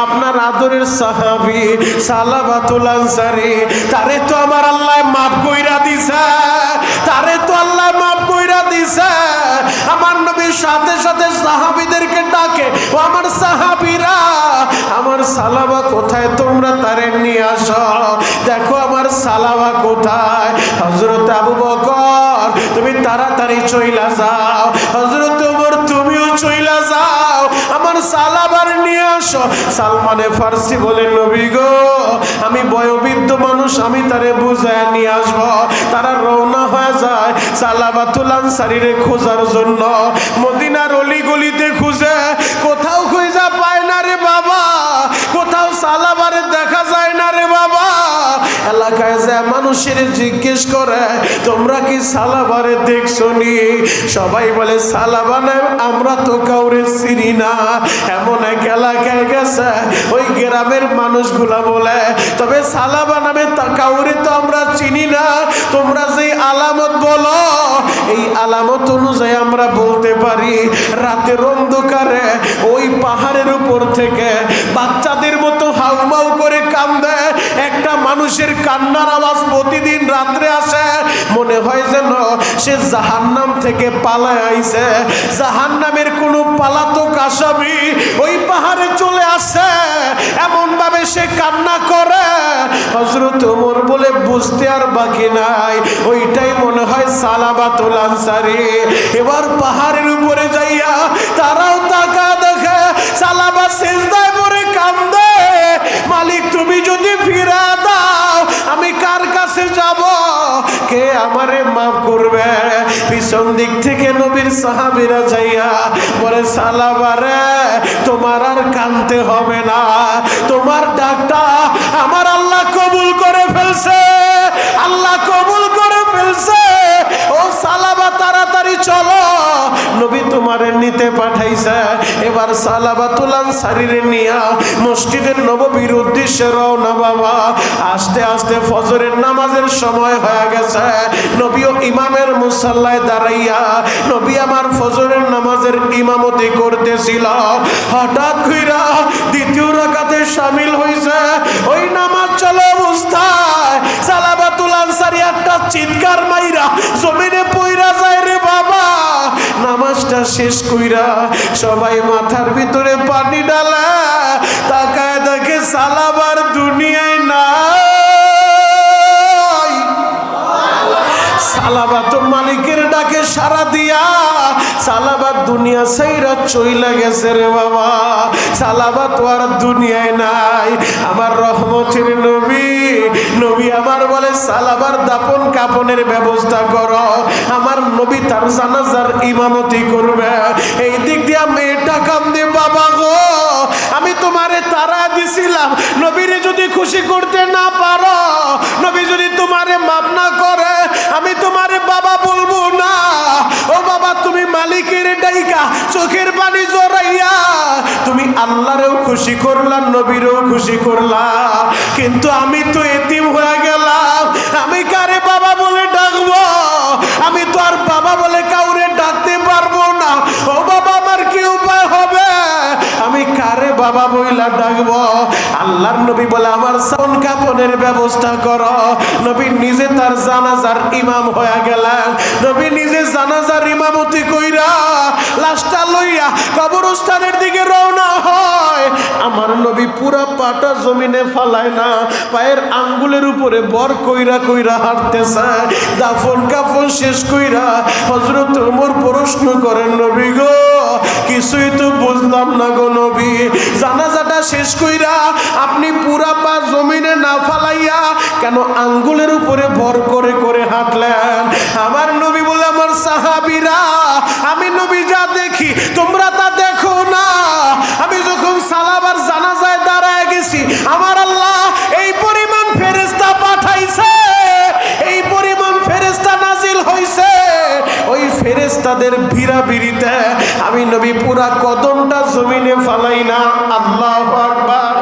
আপনার আদরের সাহাবী সালাবাতুল আনসারী তারে তো আমার আল্লাহ মাফ কইরা দিছে, তারে তো আল্লাহ মাফ কইরা দিছে। আমার নবীর সাথে সাথে সাহাবীদেরকে ডাকে, ও আমার সাহাবীরা, আমার সালাবা কোথায়? তোমরা তারে নিয়ে আসো। দেখো আমার সালাবা কোথায়? হযরত আবু বকর তুমি তাড়াতাড়ি চইলা যাও। হযরত ওমর তুমিও চইলা যাও, আমার সালাবার নিয়ে আসো। সালমানে ফার্সি বলে নবী গো, আমি বয়োবৃদ্ধ মানুষ, আমি তারে বুঝায় নিয়ে আসবো। তারা রওনা হয়ে যায় সালাবাতুল আনসারীরে খোঁজার জন্য। মদিনার অলি গলিতে খুঁজে, কোথাও খুঁজা পায় না রে বাবা, কোথাও সালাবারে দেখা যায় না রে বাবা। এলাকায় যায় মানুষের জিজ্ঞেস করে, তোমরা কি সালাবারে দেখছো নি? সবাই বলে সালাবা না, আমরা তো কাউরে চিনি না। এমন এক এলাকায় গেছে, ওই গ্রামের মানুষগুলা বলে, তবে সালাবা নামে কাউরে তো আমরা চিনি না। তোমরা যে আলামত বলো, এই আলামত অনুযায়ী আমরা বলতে পারি রাতের অন্ধকারে ওই পাহাড়ের উপর থেকে বাচ্চাদের মতো হাউমাউ করে কান্দে একটা মানুষের কান্নার আওয়াজ প্রতিদিন রাত্রে আসে। মনে হয় যেন সে জাহান্নাম থেকে পালায় আইছে। জাহান্নামের কোনো পালাতক আসামি ওই পাহাড়ে চলে আসে, এমন ভাবে সে কান্না করে। হযরত ওমর বলে বুঝতে আর বাকি নাই, ওইটাই মনে হয় সালাবাতুল আনসারী। এবার পাহাড়ের উপরে যাইয়া তারাও তাকা দেখে সালাবা সিজদায় পড়ে কান্দে, মালিক তুমি যদি ফিরা দাও আমি কার কাছে যাব? কে আমারে মাফ করবে? পিছন দিক থেকে নবীর সাহাবীরা যাইয়া বলে, সালাবারে তোমার আর কাঁদতে হবে না, তোমার ডাকটা আমার আল্লাহ কবুল করে ফেলছে, আল্লাহ কবুল করে ফেলছে। ও সালাবা তাড়াতাড়ি চলো, নবী তোমারে নিতে পাঠাইছে। এবার সালাবাতুল আনসারীরে নিয়া মসজিদের নববীর উদ্দেশ্যে রওনা বাবা। আস্তে আস্তে ফজরের নামাজের সময় হয়ে গেছে। নবীও ইমামের মুসাল্লায় দাঁড়াইয়া নবী আমার ফজরের নামাজের ইমামতি করতেছিল। হঠাৎ কইরা দ্বিতীয় রাকাতে শামিল হইছে। ওই নামাজ চলা অবস্থায় সালাবাতুল আনসারী একটা চিৎকার মাইরা জমিনে পইরা যায় রে বাবা। নামাজটা শেষ কইরা সবাই মাথার ভিতরে পানি ডালে, তাকায় দেখে সালাবার দুনিয়ায় নাই। সালাবা তো মালিকের ডাকে সাড়া দিয়া সালাবা দুনিয়া সাইরা চইলা গেছে রে বাবা, সালাবা তো আর দুনিয়ায় নাই। আমার রহমতের নবী, নবী আমার বলে সালাবার দাপন কাপনের ব্যবস্থা করো। আমার নবী তার জানাজার ইমামতি করবে। এই দিক দিয়ে মেয়েটা কান্দে, বাবা গো আমি তোমারে তারা দিছিলাম, নবীরে যদি খুশি করতে না পারো, নবী যদি তোমারে মাফ না করে, আমি তোমারে বাবা বলবো না। ও বাবা তুমি মালিকের ডাইকা চোখের পানি জড়াইয়া তুমি আল্লাহরেও খুশি করলা, নবীরেও খুশি করলা, কিন্তু আমি তো এতিম হয়ে গেলাম, আমি কারে বাবা বলে ডাকবো? আমি তো আর বাবা বলে কাউরে ডাকতে পারবো না। ও বাবা আমার কি উপায় হবে? আমি কারে বাবা বইলা ডাকবো? আল্লাহর নবী বলে আমার সাউন কাপনের ব্যবস্থা করো। নবী নিজে তার জানাজার ইমাম হয়ে গেলেন। নবী নিজে জানাজার ইমামতি কইরা লাশটা লইয়া কবরস্থানের দিকে রওনা হয়। আমার নবী পুরা পাটা জমিনে ফালায় না, পায়ের আঙ্গুলের উপরে বর কইরা কইরা হাঁটতেছে। দাফন কাফন শেষ কইরা হযরত ওমর প্রশ্ন করেন, নবী গো কিছুই তো বুঝলাম না গো নবী, জানাজাটা শেষ কইরা আপনি পুরা পা জমিনে না ফালাইয়া কেন আঙ্গুলের উপরে ভর করে করে হাঁটলেন? আমার নবী বলে আমার সাহাবীরা, আমি নবী যা দেখি তোমরা তা দেখো না। আমি যখন সালাবার জানাজায় দাঁড়ায় গেছি, আমার আল্লাহ এই পরিমাণ ফেরেশতা পাঠাইছে, এই পরিমাণ ফেরেশতা নাজিল হইছে, ওই ফেরেশতাদের ভিড়াভিড়িতে আমি নবী পুরা কদমটা জমিনে ফালাই না। আল্লাহু আকবার।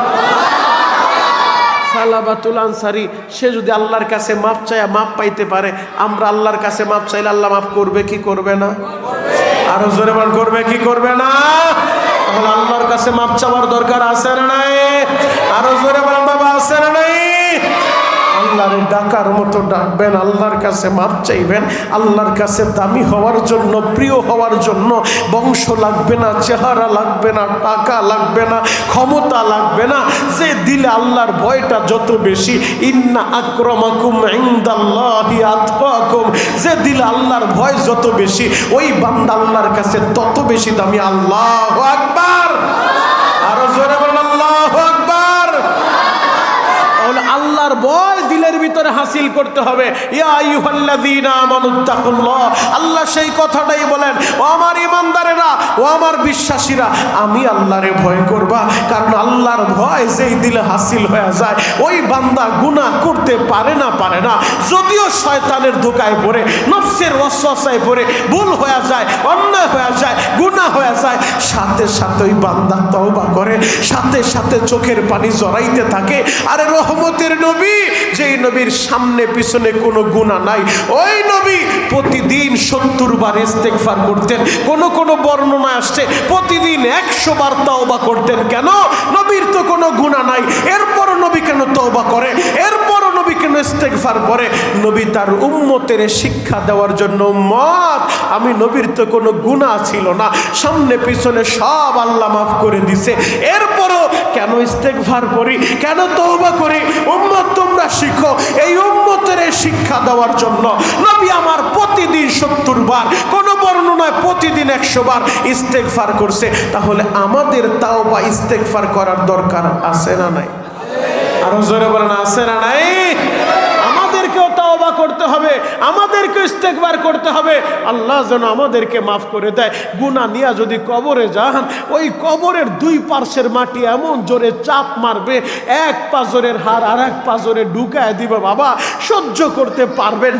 সালাবাতুল আনসারী সে যদি আল্লাহর কাছে মাপ চায় মাপ পাইতে পারে, আমরা আল্লাহর কাছে মাপ চাইলে আল্লাহ মাফ করবে কি করবে না? আরো জোরে বল, করবে কি করবে না? তাহলে আল্লাহর কাছে মাপ চাওয়ার দরকার আছে না নাই? আরো জোরে বলেন বাবা, আছে না নাই? আল্লাহর ডাকার মতো ডাকবেন, আল্লাহর কাছে মাপ চাইবেন। আল্লাহর কাছে দামি হওয়ার জন্য, প্রিয় হওয়ার জন্য বংশ লাগবে না, চেহারা লাগবে না, টাকা লাগবে না, ক্ষমতা লাগবে না। যে দিলে আল্লাহর ভয়টা যত বেশি, ইন্না আকরামাকুম ইনদাল্লাহি আতকাকুম, যে দিলে আল্লাহর ভয় যত বেশি, ওই বান্দা আল্লাহর কাছে তত বেশি দামি। আল্লাহু আকবার। আরো জোরে বলেন আল্লাহু আকবার। তাহলে আল্লাহর ভয় দিলের ভিতরে হাসিল করতে হবে। ইয়া আইয়ুহাল্লাযীনা আমানুত্তাকুল্লাহ, আল্লাহ সেই কথাটাই বলেন, ও আমার ঈমানদারেরা, ও আমার বিশ্বাসীরা, আমি আল্লাহরে ভয় করবা। কারণ আল্লাহর ভয় যেই দিলে হাসিল হয়ে যায়, ওই বান্দা গুনাহ করতে পারে না। যদিও শয়তানের ধোঁকায় পড়ে, নফসের ওয়াসওয়াসায় পড়ে ভুল হয়ে যায়, অন্যায় হয়ে যায়, গুনাহ হয়ে যায়, সাথে সাথে ওই বান্দা তওবা করে, সাথে সাথে চোখের পানি জড়াইতে থাকে। আরে রহমতের নবী, যেই নবীর সামনে পিছনে কোনো গুনাহ নাই, ওই নবী প্রতিদিন 70 বার ইস্তেগফার করতেন। কোন বর্ণনা আসছে প্রতিদিন 100 বার তওবা করতেন। কেন? নবীর তো কোনো গুনাহ নাই, এরপরও নবী কেন তওবা করে? এরপরও নবী কেন ইস্তেগফার করে? নবী তার উম্মতের শিক্ষা দেওয়ার জন্য, উম্মত আমি নবীর তো কোনো গুনাহ ছিল না, সামনে পিছনে সব আল্লাহ মাফ করে দিছে, এরপরও কেন ইস্তেগফার করি, কেন তওবা করি? উম্মত তোমরা শিখো। এই উম্মতের শিক্ষা দেওয়ার জন্য নবী আমার প্রতিদিন 70 বার, কোন বর্ণনায় প্রতিদিন 100 বার ইস্তেগফার করছে। তাহলে আমাদের তাওবা ইস্তেগফার করার দরকার আছে না নাই? আরো জোরে বলেন, আছে না নাই? আমাদেরকেও তাওবা করতে হবে, আমাদেরকে ইস্তেগফার করতে হবে। আল্লাহ যেন আমাদেরকে মাফ করে দেয়। গুনাহ নিয়ে যদি কবরে যান, ওই কবরের দুই পার্শ্বের মাটি এমন জোরে চাপ মারবে, এক পাজরের হাড় আর এক পাজরে ঢুকায় দিবে, বাবা সহ্য করতে পারবেন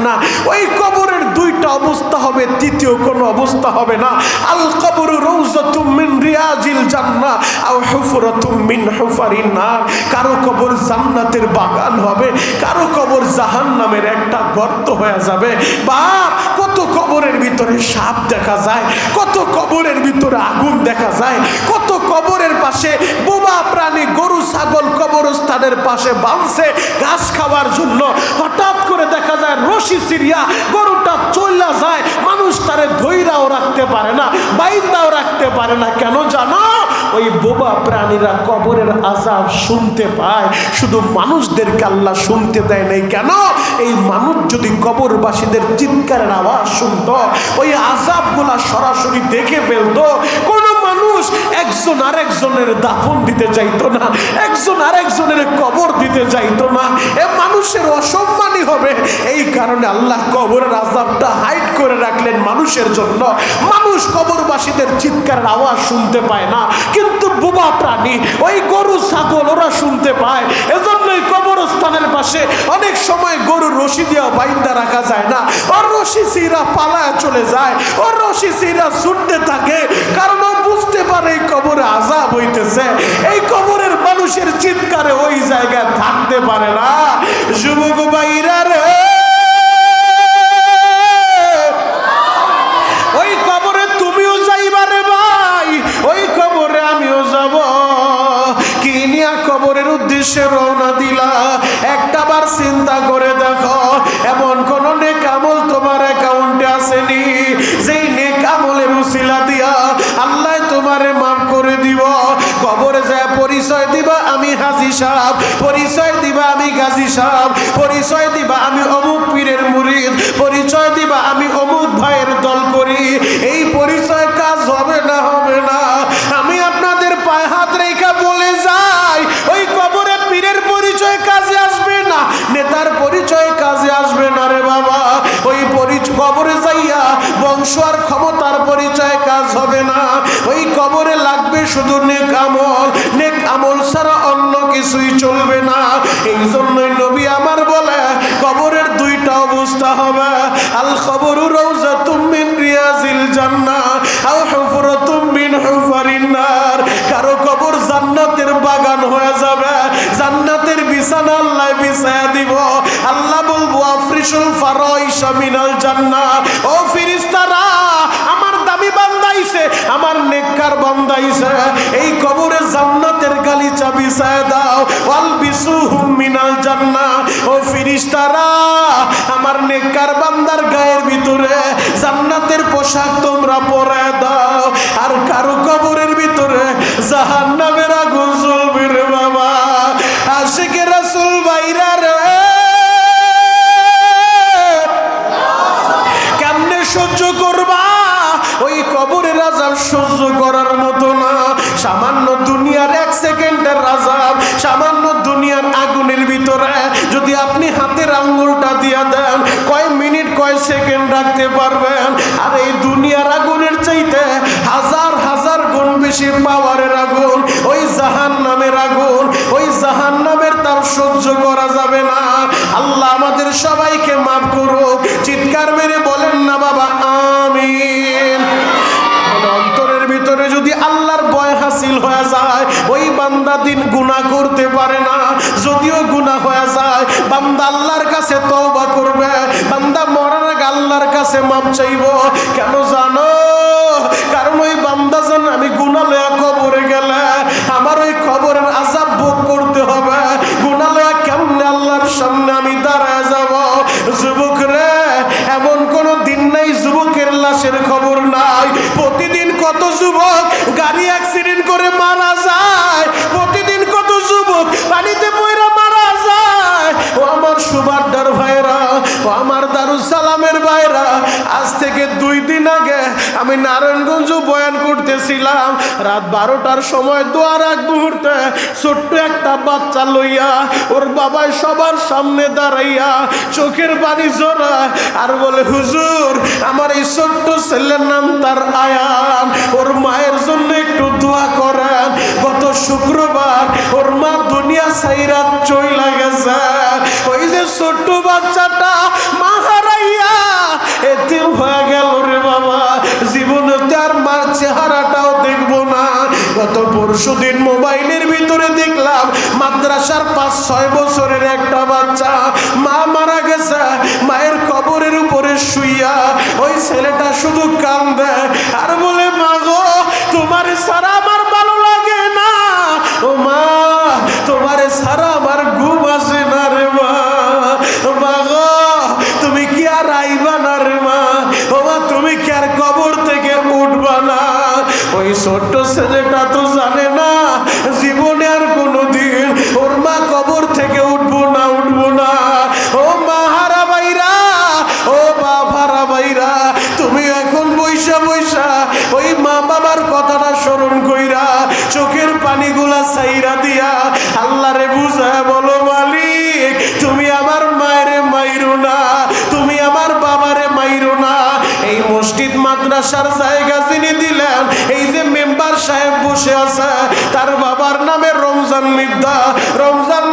না। ওই কবরের দুইটা অবস্থা হবে, তৃতীয় কোনো অবস্থা হবে না। আল কবরু রাউযাতুম মিন রিয়াজিল জান্নাহ আও হুফরাতুম মিন হুফারিন নার। কারো কবর জান্নাতের বাগান হবে, কারো কবর জাহান্নামের একটা গর্ত হয়ে যাবে। বাপ, কত কবরের ভিতরে সাপ দেখা যায়, কত কবরের ভিতরে আগুন দেখা যায়, কত কবরের পাশে বোবা প্রাণী গরু ছাগল কবরস্থানের পাশে বাঁধছে ঘাস খাওয়ার জন্য। হঠাৎ করে দেখা যায় রশি সিরিয়া গরুটা চলে যায়, মানুষ তারে ধইরাও রাখতে পারে না, বাইন্দাও রাখতে পারে না। কেন জানো? ওই বোবা প্রাণীরা কবরের আযাব শুনতে পায়, শুধু মানুষদেরকে আল্লাহ শুনতে দেয় নাই কেন? এই মানুষ যদি কবরবাসীদের চিৎকারের আওয়াজ শুনতো, ওই আযাবগুলা সরাসরি দেখে ফেলতো, কোনো মানুষ একজন আরেকজনের দাফন দিতে চাইতো না, একজন আরেকজনের কবর দিতে চাইতো না, এ মানুষের অসম্মানই হবে। এই কারণে আল্লাহ কবরের আযাবটা হাইড করে রাখলেন মানুষের জন্য। মানুষ কবরবাসীদের চিৎকারের আওয়াজ শুনতে পায় না, কিন্তু বোবা প্রাণী ওই গরু ছাগল ওরা শুনতে পায়। এজন্যই কবরস্থানের পাশে অনেক সময় গরুর রশি দিয়ে বাইন্দা রাখা যায় না, ওর রশি ছিঁড়া পালায় চলে যায়, ওর রশি ছিঁড়া ছুটতে থাকে, কারণ ও বুঝতে পারে এই কবরে আযাব হইতেছে। এই কবরের মানুষের চিৎকারে ওই জায়গায় থাকতে পারে না। যুবক ভাইরা রে, ওই কবরে তুমিও যাইবা রে ভাই, ওই কবরে আমিও যাব। কি নিয়া কবরের উদ্দেশ্যে রওনা দিলা, একটা বার চিন্তা করে দেখো, এমন কোন নেক আমল তোমার অ্যাকাউন্টে আসেনি যেই নেক আমলের উসিলা দিয়া আল্লাহ তোমারে মাফ করে দিব? কবরে যায় পরিচয় দিবা আমি হাজী সাহেব, পরিচয় দিবা আমি গাজী সাহেব, পরিচয় দিবা আমি অমুক পীরের মুরিদ, পরিচয় দিবা আমি অমুক ভাইয়ের দল করি। এই পরিচয় কাজ হবে না, হবে না। আমি আপনাদের পায়ে হাত রেখা বলে যাই, ওই কবরে পীরের পরিচয় কাজে আসবে না, নেতার পরিচয় কাজে আসবে না রে বাবা। ওই কবরে যাইয়া বংশ আর ক্ষমতার পরিচয় কাজ হবে না, ওই কবরে লাগবে শুধু নেক আমল, নেক আমল ছাড়া অন্য কিছুই চলবে না। এই জন্যই নবী আমার বলে কবরের দুইটা অবস্থা হবে, আল কবরু রাউযাতুম মিন রিয়াজিল জান্নাহ আও হুফরাতুম মিন হুফারিন নার। কারো কবর জান্নাতের বাগান হয়ে যাবে, জান্নাতের বিছানা আল্লাহ বিছায়া দিব। আল্লাহ বলবো আফরিশুল ফারাইশা মিনাল জান্নাহ, ও ফেরেশতারা আমার দামি বান্দাইছে, আমার নেককার বান্দাইছে, এই কবরে জান্নাতের গালিচা বিছায়া দাও। ওয়াল বিসুহুম মিনাল জান্নাহ, ও ফেরেশতারা আমার নেককার বান্দার গায়ের ভিতরে জান্নাতের পোশাক তোমরা পরায় দাও। আর কারো কবরের ভিতরে জাহান্নামের আগুন জ্বলবে রে বাবা। আশিকে রাসূল ভাইরা রে, কেমনে সহ্য করবা? ওই কবরের আযাব সহ্য করার মতো না। সামান্য দুনিয়ার এক সেকেন্ডের আযাব, সামান্য দুনিয়ার আগুনের ভিতরে যদি আপনি হাতের আঙ্গুলটা দিয়া দেন, কয় মিনিট কয় সেকেন্ড রাখতে পারবেন? আর এই দুনিয়ার আগুনের চাইতে হাজার হাজার গুণ বেশি পাওয়ারের আগুন ওই জাহান্নামের আগুন, ওই জাহান্নামের তার সহ্য করা যাবে না। আল্লাহ আমাদের সবাইকে মাফ করুক। চিৎকার মেরে বলেন না বাবা আমিন। অন্তরের ভিতরে যদি আল্লাহর ভয় হাসিল হয়ে যায়, ওই বান্দা দিন গুনাহ করতে পারে না। যদিও গুনাহ হয়ে যায়, বান্দা আল্লাহর কাছে তওবা করবে, বান্দা মরার আগে আল্লাহর কাছে মাপ চাইবো। কেন জানো? কারণ ওই বান্দা জানে আমি গুনাহ লয়া কবরে গেলে আমার ওই কবরের আযাব ভোগ করতে হবে। গুনাহ লয়া কেমনে আল্লাহর সামনে আমি দাঁড়ায় যাব? যুবক রে, এমন কোন দিন নাই যুবকের লাশের খবর নাই। প্রতিদিন কত যুবক গাড়ি অ্যাক্সিডেন্ট করে মারা যায়, প্রতিদিন কত যুবক পানিতে পড়ে মারা যায়। ও আমার সুবাড্ডার ভাইরা, ও আমার দারুস সালামের ভাইরা, আজ থেকে 2 দিন আগে আমি নারায়ণগঞ্জ বয়ান করতেছিলাম। রাত 12টার সময় দোয়ার আগ মুহূর্তে ছোট্ট একটা বাচ্চা লইয়া ওর বাবাই সবার সামনে দাঁড়াইয়া চোখের পানি জড়ায় আর বলে, হুজুর আমার এই ছোট্ট ছেলের নাম তার আয়ান, ওর মায়ের জন্য একটু দোয়া করেন। গত শুক্রবার ওর মা দুনিয়া ছাইরা চইলা গেছে। ওই যে ছোট্ট বাচ্চাটা মা হারাইয়া এতিম হয়ে গেল রে বাবা, জীবনে তার মার চেহারাটাও দেখবো না। গত পরশুদিন মোবাইলের ভিতরে দেখলাম মাদ্রাসার 5-6 বছরের একটা বাচ্চা, মা মারা গেছে, মায়ের কবরের উপরে শুইয়া ওই ছেলেটা শুধু কান্দে আর বলে, মা গো তোমার ছাড়া আমার ভালো লাগে না, ও মা তোমার ছাড়া আমার ঘুম আসে না রে মা, মা গো তুমি কি আর আইবা না রে মা, ও মা তুমি কি আর কবর থেকে উঠবা না? ওই ছোট্ট ছেলেটা তো জানে না জীবনে আর কোনোদিন ওর মা কবর থেকে উঠবো না। ও মা হারা বাইরা, ও বাপ হারা বাইরা, তুমি এখন বৈশা ওই মা বাবার কথাটা স্মরণ কইরা চোখের পানিগুলা ছাইরা দিয়া আল্লাহরে বুঝায় বলো, মালিক তুমি আমার মায়েরে মাইরো না, তুমি আমার বাবারে মাইরো না। এই মসজিদ মাদ্রাসার জায়গা যিনি দিলেন, এই যে মেম্বার সাহেব বসে আছে, তার বাবার নামে রমজান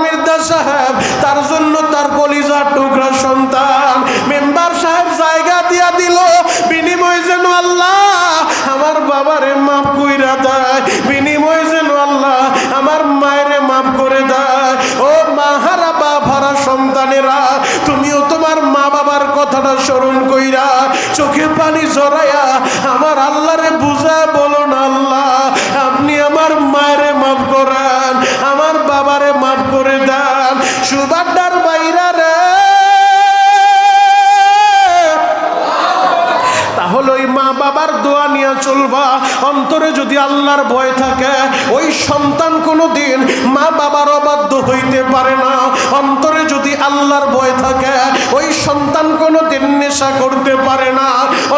মির্জা সাহেব, তার জন্য তার কলিজার টুকরা সন্তান মেম্বার সাহেব জায়গা দিয়া দিল, বিনিময় যেন আল্লাহ আমার বাবারে মাফ কইরা দেয়, বিনিময় যেন আল্লাহ আমার মায়েরে মাফ করে দেয়। ও মাহারা বাবারা সন্তানেরা, তুমিও তোমার মা বাবার কথাটা স্মরণ কইরা চোখে পানি জড়াইয়া আমার আল্লাহরে বুঝা বলো না, আল্লাহ আপনি আমার মায়েরে মাফ করেন, আমার বাবারে মাফ করে দেন। সুবাড্ডার বাইরা রে, তাহলে ওই মা বাবার দোয়া নিয়ে চলবা। অন্তরে যদি আল্লাহর ভয় থাকে, ওই সন্তান কোনোদিন মা বাবার অবাধ্য হইতে পারে না। অন্তরে যদি আল্লাহর ভয় থাকে, ওই সন্তান কোনোদিন নেশা করতে পারে না।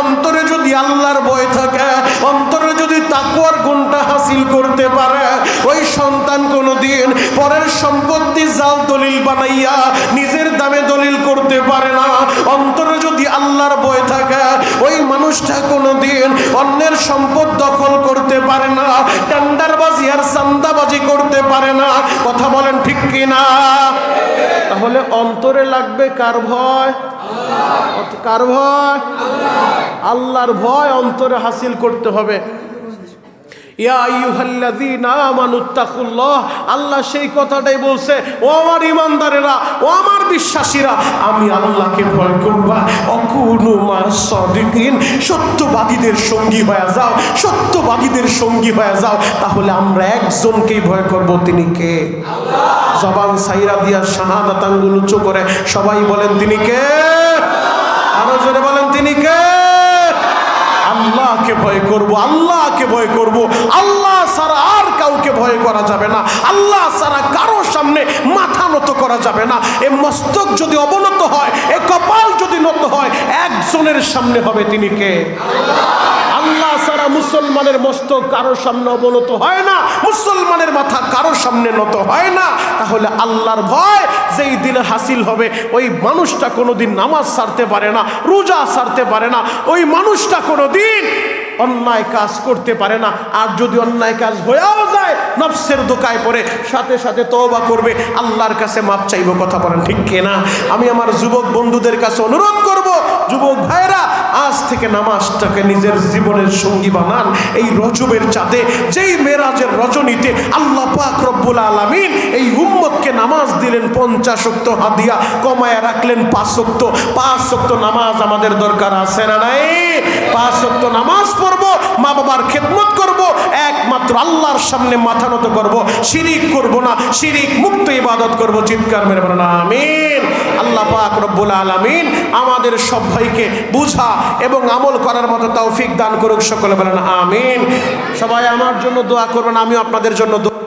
অন্তরে যদি আল্লাহর ভয় থাকে, অন্তরে যদি তাকওয়ার গুণটা হাসিল করতে পারে, ওই সন্তান কোনোদিন পরের সম্পত্তি জাল দলিল বানাইয়া নিজের দামে দলিল করতে পারে না। অন্তরে যদি আল্লাহর ভয় থাকে, ওই মানুষটা কোনোদিন অন্যের সম্পদ দখল করতে পারে না, টেন্ডারবাজি আর চাঁদাবাজি করতে পারে না। কথা বলেন ঠিক কিনা? তাহলে অন্তরে লাগবে কার ভয়? কার ভয়? আল্লাহর ভয় অন্তরে হাসিল করতে হবে। ইয়া আইয়ুহাল্লাযীনা আমানুত্তাকুল্লাহ, আল্লাহ সেই কথাটাই বলছে, ও আমার ঈমানদারেরা, ও আমার বিশ্বাসীরা, আমি আল্লাহকে ভয় করবা। অকুনু মাস সাদিকিন, সত্যবাদীদের সঙ্গী হয়ে যাও, সত্যবাদীদের সঙ্গী হয়ে যাও। তাহলে আমরা একজনকেই ভয় করব, তিনি কে? আল্লাহ। জবান সাইরা দিয়া শাহাদাত আঙ্গুল উঁচু করে সবাই বলেন তিনি কে? আরো জোরে বলেন তিনি কে? আল্লাহকে ভয় করব, আল্লাহকে ভয় করব। আল্লাহ ছাড়া আর কাউকে ভয় করা যাবে না, আল্লাহ ছাড়া কারো সামনে মাথা নত করা যাবে না। এ মস্তক যদি অবনত হয়, এ কপাল যদি নত হয়, একজনের সামনে হবে, তিনি কে? আল্লাহ ছাড়া মুসলমানের মস্তক কারোর সামনে অবনত হয় না, মুসলমানের মাথা কারোর সামনে নত হয় না। তাহলে আল্লাহর ভয় যেই দিলে হাসিল হবে, ওই মানুষটা কোনোদিন নামাজ ছাড়তে পারে না, রোজা ছাড়তে পারে না, ওই মানুষটা কোনোদিন অন্যায় কাজ করতে পারে না। আর যদি অন্যায় কাজ হয়েও যায়, নফসের দোকায় পড়ে সাথে সাথে তওবা করবে, আল্লাহর কাছে মাপ চাইব। কথা বলেন ঠিক কিনা? আমি আমার যুবক বন্ধুদের কাছে অনুরোধ করব, যুবক ভাইরা, আজ থেকে নামাজটাকে নিজের জীবনের সঙ্গী বানান। এই রজবের চাঁদে, যেই মেরাজের রজনীতে আল্লাহ পাক রব্বুল আলামিন এই উম্মতকে নামাজ দিলেন 50 ওয়াক্ত হাদিয়া, কমায়া রাখলেন 5 ওয়াক্ত। 5 ওয়াক্ত নামাজ আমাদের দরকার আছে না নাই? 5 ওয়াক্ত নামাজ পড়বো, মা বাবার খেদমত করব, একমাত্র আল্লাহর সামনে মাথা নত করব, শিরিক করব না, শিরিক মুক্ত ইবাদত করব। চিৎকার মেরে বলেন আমিন। আল্লাহ পাক রব্বুল আলামিন আমাদের সবাইকে বুঝা এবং আমল করার মতো তৌফিক দান করুক। সকলে বলেন আমিন। সবাই আমার জন্য দোয়া করবেন, আমিও আপনাদের জন্য দোয়া